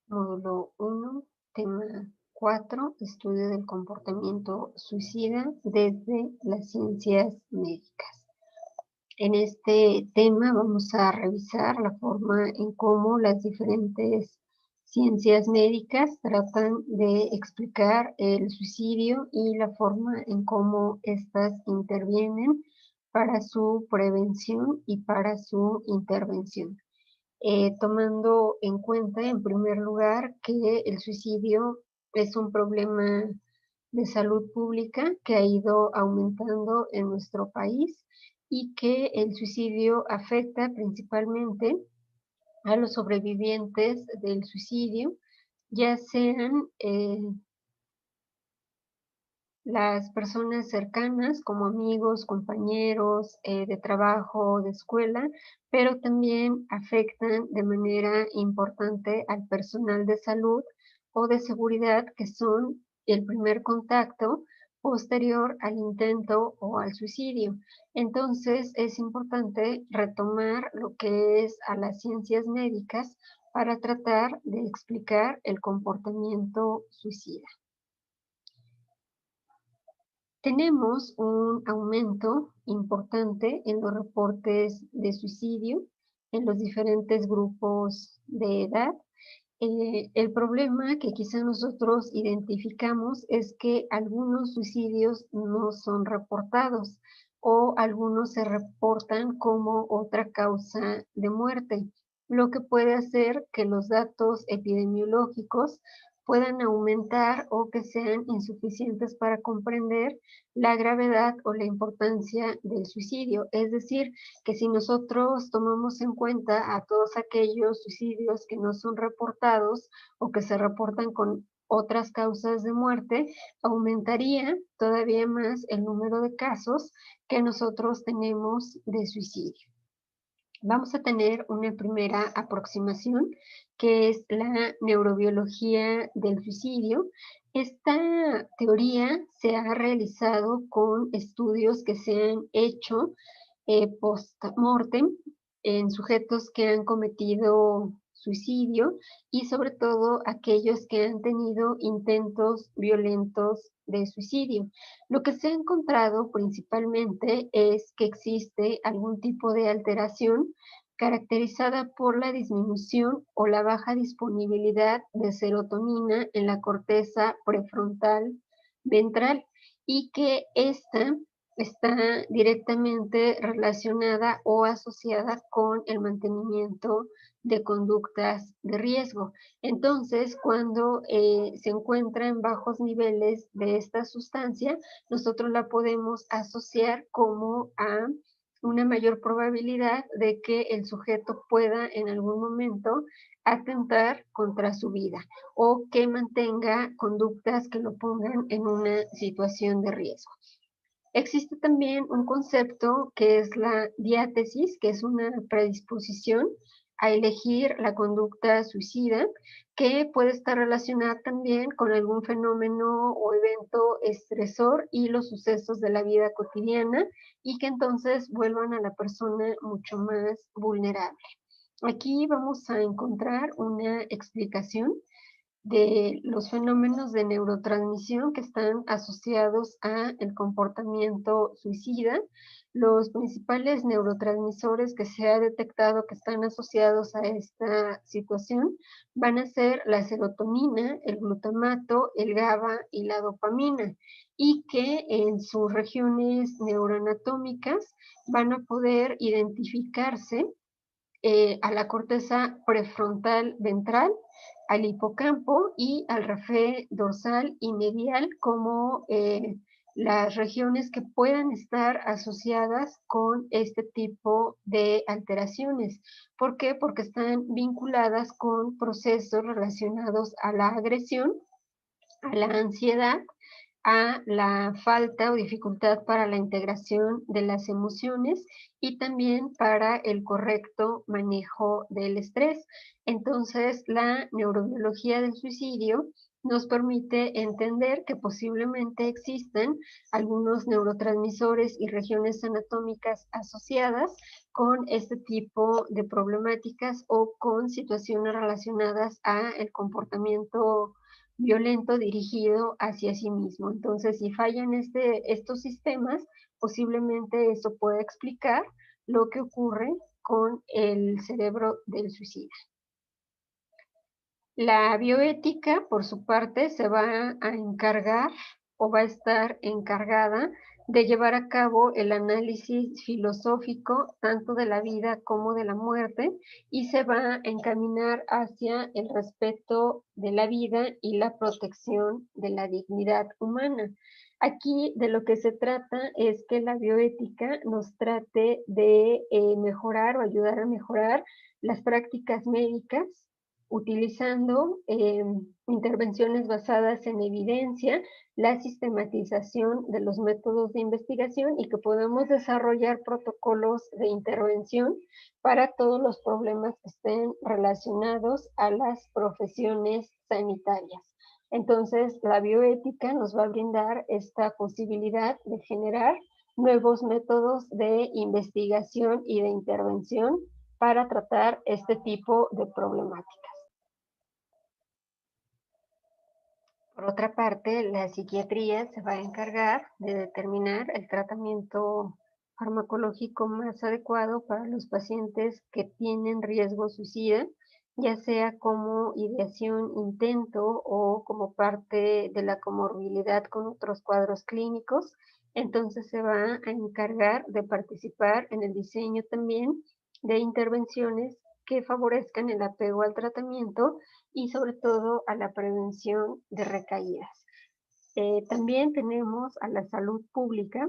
Módulo 1, tema 4, estudio del comportamiento suicida desde las ciencias médicas. En este tema vamos a revisar la forma en cómo las diferentes ciencias médicas tratan de explicar el suicidio y la forma en cómo éstas intervienen para su prevención y para su intervención. Tomando en cuenta, en primer lugar, que el suicidio es un problema de salud pública que ha ido aumentando en nuestro país y que el suicidio afecta principalmente a los sobrevivientes del suicidio, ya sean las personas cercanas, como amigos, compañeros, de trabajo, de escuela, pero también afectan de manera importante al personal de salud o de seguridad, que son el primer contacto posterior al intento o al suicidio. Entonces, es importante retomar lo que es a las ciencias médicas para tratar de explicar el comportamiento suicida. Tenemos un aumento importante en los reportes de suicidio en los diferentes grupos de edad. El problema que quizá nosotros identificamos es que algunos suicidios no son reportados o algunos se reportan como otra causa de muerte, lo que puede hacer que los datos epidemiológicos puedan aumentar o que sean insuficientes para comprender la gravedad o la importancia del suicidio. Es decir, que si nosotros tomamos en cuenta a todos aquellos suicidios que no son reportados o que se reportan con otras causas de muerte, aumentaría todavía más el número de casos que nosotros tenemos de suicidio. Vamos a tener una primera aproximación, que es la neurobiología del suicidio. Esta teoría se ha realizado con estudios que se han hecho post-mortem en sujetos que han cometido suicidio y sobre todo aquellos que han tenido intentos violentos de suicidio. Lo que se ha encontrado principalmente es que existe algún tipo de alteración caracterizada por la disminución o la baja disponibilidad de serotonina en la corteza prefrontal ventral, y que esta está directamente relacionada o asociada con el mantenimiento de conductas de riesgo. Entonces, cuando se encuentra en bajos niveles de esta sustancia, nosotros la podemos asociar como a una mayor probabilidad de que el sujeto pueda en algún momento atentar contra su vida o que mantenga conductas que lo pongan en una situación de riesgo. Existe también un concepto que es la diátesis, que es una predisposición a elegir la conducta suicida, que puede estar relacionada también con algún fenómeno o evento estresor y los sucesos de la vida cotidiana, y que entonces vuelvan a la persona mucho más vulnerable. Aquí vamos a encontrar una explicación de los fenómenos de neurotransmisión que están asociados a el comportamiento suicida. Los principales neurotransmisores que se ha detectado que están asociados a esta situación van a ser la serotonina, el glutamato, el GABA y la dopamina, y que en sus regiones neuroanatómicas van a poder identificarse a la corteza prefrontal ventral, al hipocampo y al rafe dorsal y medial como las regiones que puedan estar asociadas con este tipo de alteraciones. ¿Por qué? Porque están vinculadas con procesos relacionados a la agresión, a la ansiedad, a la falta o dificultad para la integración de las emociones y también para el correcto manejo del estrés. Entonces, la neurobiología del suicidio nos permite entender que posiblemente existen algunos neurotransmisores y regiones anatómicas asociadas con este tipo de problemáticas o con situaciones relacionadas a el comportamiento violento dirigido hacia sí mismo. Entonces, si fallan estos sistemas, posiblemente eso pueda explicar lo que ocurre con el cerebro del suicida. La bioética, por su parte, se va a encargar o va a estar encargada de llevar a cabo el análisis filosófico tanto de la vida como de la muerte y se va a encaminar hacia el respeto de la vida y la protección de la dignidad humana. Aquí de lo que se trata es que la bioética nos trate de mejorar o ayudar a mejorar las prácticas médicas utilizando intervenciones basadas en evidencia, la sistematización de los métodos de investigación y que podamos desarrollar protocolos de intervención para todos los problemas que estén relacionados a las profesiones sanitarias. Entonces, la bioética nos va a brindar esta posibilidad de generar nuevos métodos de investigación y de intervención para tratar este tipo de problemáticas. Por otra parte, la psiquiatría se va a encargar de determinar el tratamiento farmacológico más adecuado para los pacientes que tienen riesgo suicida, ya sea como ideación, intento o como parte de la comorbilidad con otros cuadros clínicos. Entonces se va a encargar de participar en el diseño también de intervenciones que favorezcan el apego al tratamiento y sobre todo a la prevención de recaídas. También tenemos a la salud pública,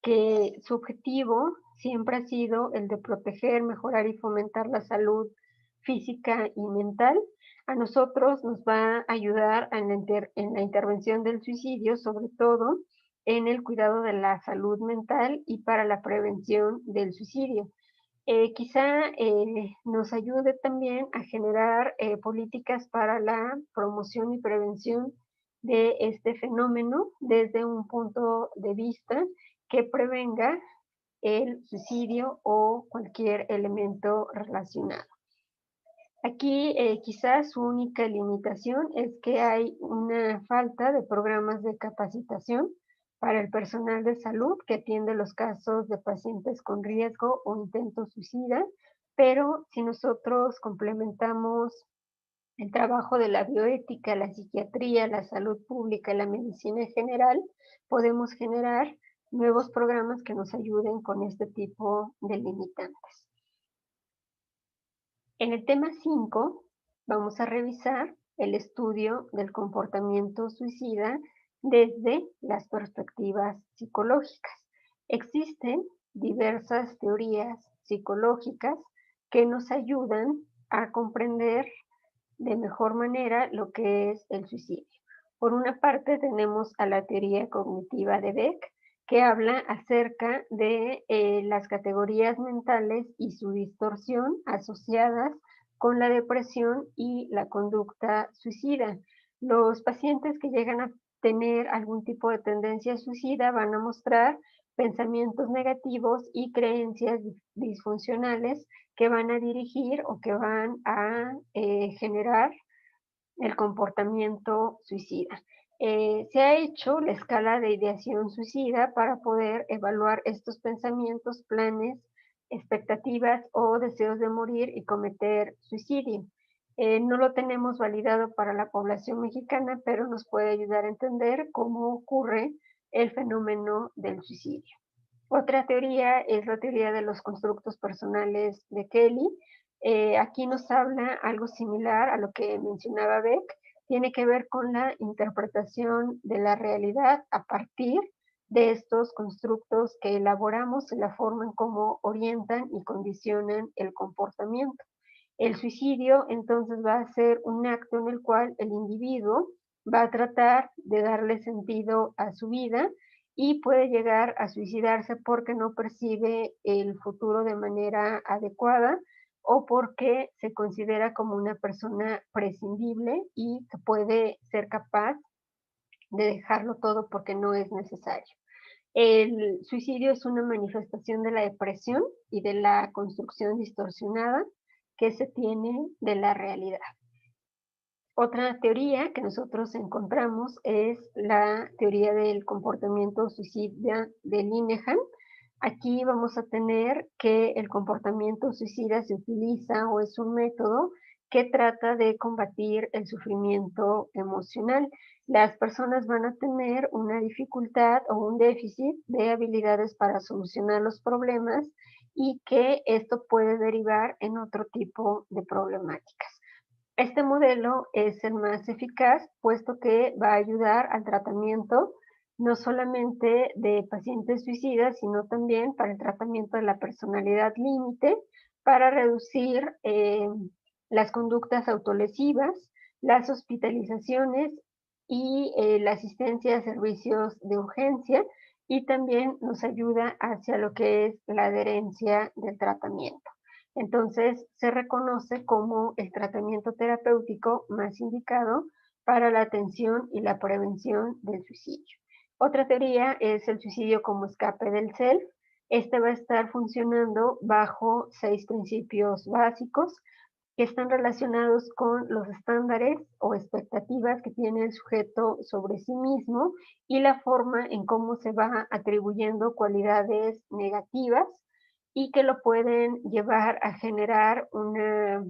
que su objetivo siempre ha sido el de proteger, mejorar y fomentar la salud física y mental. A nosotros nos va a ayudar en la intervención del suicidio, sobre todo en el cuidado de la salud mental y para la prevención del suicidio. Quizá nos ayude también a generar políticas para la promoción y prevención de este fenómeno desde un punto de vista que prevenga el suicidio o cualquier elemento relacionado. Aquí quizás su única limitación es que hay una falta de programas de capacitación para el personal de salud que atiende los casos de pacientes con riesgo o intento suicida, pero si nosotros complementamos el trabajo de la bioética, la psiquiatría, la salud pública y la medicina en general, podemos generar nuevos programas que nos ayuden con este tipo de limitantes. En el tema 5 vamos a revisar el estudio del comportamiento suicida desde las perspectivas psicológicas. Existen diversas teorías psicológicas que nos ayudan a comprender de mejor manera lo que es el suicidio. Por una parte tenemos a la teoría cognitiva de Beck, que habla acerca de las categorías mentales y su distorsión asociadas con la depresión y la conducta suicida. Los pacientes que llegan a tener algún tipo de tendencia suicida van a mostrar pensamientos negativos y creencias disfuncionales que van a dirigir o que van a generar el comportamiento suicida. Se ha hecho la escala de ideación suicida para poder evaluar estos pensamientos, planes, expectativas o deseos de morir y cometer suicidio. No lo tenemos validado para la población mexicana, pero nos puede ayudar a entender cómo ocurre el fenómeno del suicidio. Otra teoría es la teoría de los constructos personales de Kelly. Aquí nos habla algo similar a lo que mencionaba Beck. Tiene que ver con la interpretación de la realidad a partir de estos constructos que elaboramos y la forma en cómo orientan y condicionan el comportamiento. El suicidio entonces va a ser un acto en el cual el individuo va a tratar de darle sentido a su vida y puede llegar a suicidarse porque no percibe el futuro de manera adecuada, o porque se considera como una persona prescindible y que puede ser capaz de dejarlo todo porque no es necesario. El suicidio es una manifestación de la depresión y de la construcción distorsionada que se tiene de la realidad. Otra teoría que nosotros encontramos es la teoría del comportamiento suicida de Linehan. Aquí vamos a tener que el comportamiento suicida se utiliza o es un método que trata de combatir el sufrimiento emocional. Las personas van a tener una dificultad o un déficit de habilidades para solucionar los problemas y que esto puede derivar en otro tipo de problemáticas. Este modelo es el más eficaz, puesto que va a ayudar al tratamiento no solamente de pacientes suicidas, sino también para el tratamiento de la personalidad límite, para reducir las conductas autolesivas, las hospitalizaciones y la asistencia a servicios de urgencia, y también nos ayuda hacia lo que es la adherencia del tratamiento. Entonces, se reconoce como el tratamiento terapéutico más indicado para la atención y la prevención del suicidio. Otra teoría es el suicidio como escape del self. Este va a estar funcionando bajo 6 principios básicos que están relacionados con los estándares o expectativas que tiene el sujeto sobre sí mismo y la forma en cómo se va atribuyendo cualidades negativas y que lo pueden llevar a generar una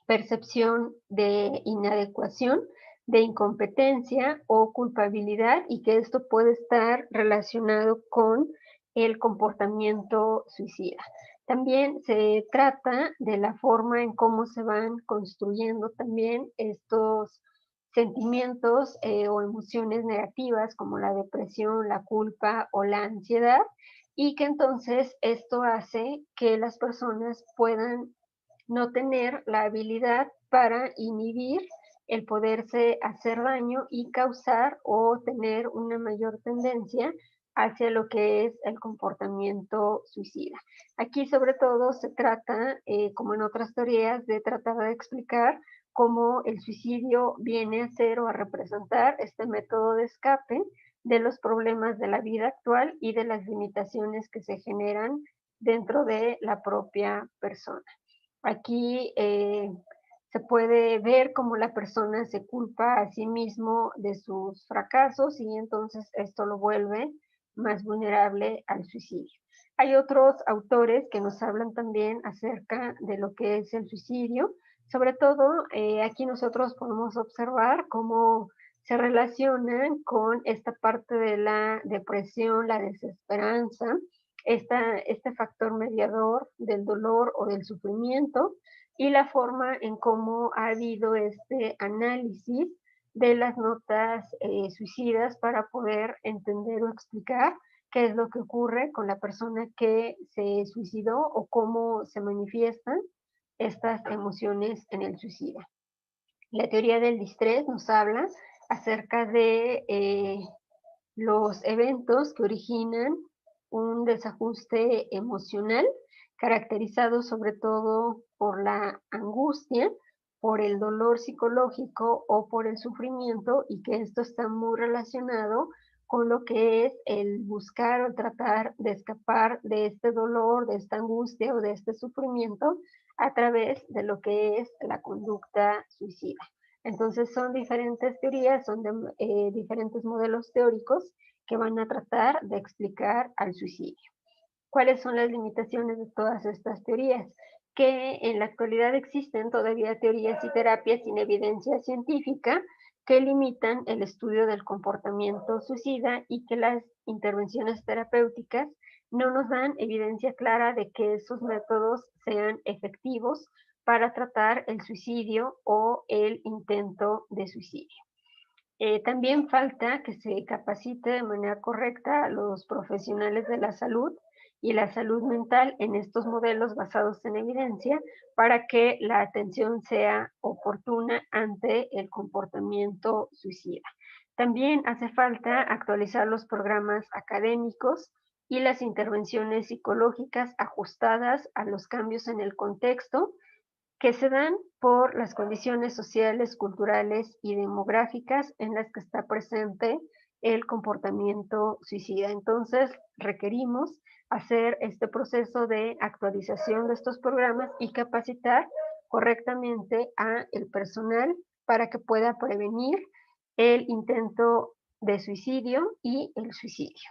percepción de inadecuación, de incompetencia o culpabilidad, y que esto puede estar relacionado con el comportamiento suicida. También se trata de la forma en cómo se van construyendo también estos sentimientos o emociones negativas como la depresión, la culpa o la ansiedad, y que entonces esto hace que las personas puedan no tener la habilidad para inhibir el poderse hacer daño y causar o tener una mayor tendencia hacia lo que es el comportamiento suicida. Aquí sobre todo se trata, como en otras teorías, de tratar de explicar cómo el suicidio viene a ser o a representar este método de escape de los problemas de la vida actual y de las limitaciones que se generan dentro de la propia persona. Aquí se puede ver cómo la persona se culpa a sí mismo de sus fracasos y entonces esto lo vuelve más vulnerable al suicidio. Hay otros autores que nos hablan también acerca de lo que es el suicidio. Sobre todo, aquí nosotros podemos observar cómo se relacionan con esta parte de la depresión, la desesperanza, este factor mediador del dolor o del sufrimiento y la forma en cómo ha habido este análisis de las notas suicidas para poder entender o explicar qué es lo que ocurre con la persona que se suicidó o cómo se manifiestan estas emociones en el suicida. La teoría del distrés nos habla acerca de los eventos que originan un desajuste emocional caracterizado sobre todo por la angustia, por el dolor psicológico o por el sufrimiento, y que esto está muy relacionado con lo que es el buscar o tratar de escapar de este dolor, de esta angustia o de este sufrimiento a través de lo que es la conducta suicida. Entonces son diferentes teorías, son diferentes modelos teóricos que van a tratar de explicar al suicidio. ¿Cuáles son las limitaciones de todas estas teorías? Que en la actualidad existen todavía teorías y terapias sin evidencia científica que limitan el estudio del comportamiento suicida y que las intervenciones terapéuticas no nos dan evidencia clara de que esos métodos sean efectivos para tratar el suicidio o el intento de suicidio. También falta que se capacite de manera correcta a los profesionales de la salud y la salud mental en estos modelos basados en evidencia para que la atención sea oportuna ante el comportamiento suicida. También hace falta actualizar los programas académicos y las intervenciones psicológicas ajustadas a los cambios en el contexto que se dan por las condiciones sociales, culturales y demográficas en las que está presente el comportamiento suicida. Entonces, requerimos hacer este proceso de actualización de estos programas y capacitar correctamente a el personal para que pueda prevenir el intento de suicidio y el suicidio.